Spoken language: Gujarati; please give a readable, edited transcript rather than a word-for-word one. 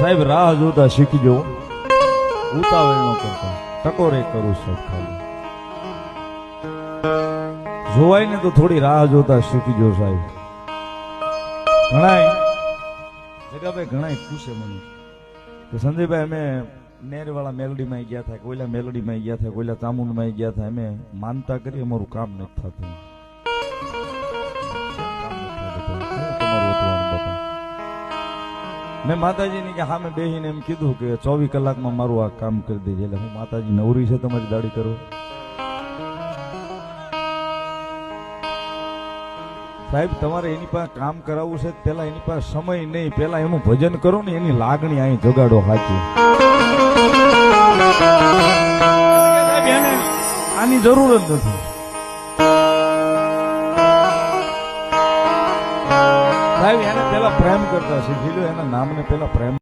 સાહેબ રાહ જોતા શીખજો, ઉતાવળ ન કરતા, ટકોરે કરું સાહેબ. ખાલી જોવાય ને તો થોડી રાહ જોતા શીખજો સાહેબ. ઘણાય જગાભાઈ ઘણાય પૂછે મને કે સંજયભાઈ અમે નેરવાળા મેલડીમાં ગયા હતા, કોઈલા મેલડીમાં ગયા હતા, કોઈલા ચામુંડમાં ગયા હતા, અમે માનતા કરી અમારું કામ નથી થતું. મેં માતાજીની કે સામે બેહીને એમ કીધું કે 24 કલાકમાં મારું આ કામ કરી દેજે. એટલે હું માતાજી નવરી છે તમારી દાડી કરો સાહેબ? તમારે એની પાસે કામ કરાવવું છે પેલા એની પાસે સમય નહીં, પેલા એનું ભજન કરો ને, એની લાગણી અહીં જગાડો સાચી. આની જરૂર જ નથી સાહેબ. એને પેલા પ્રેમ કરતા શીખી લો, એના નામને પેલા પ્રેમ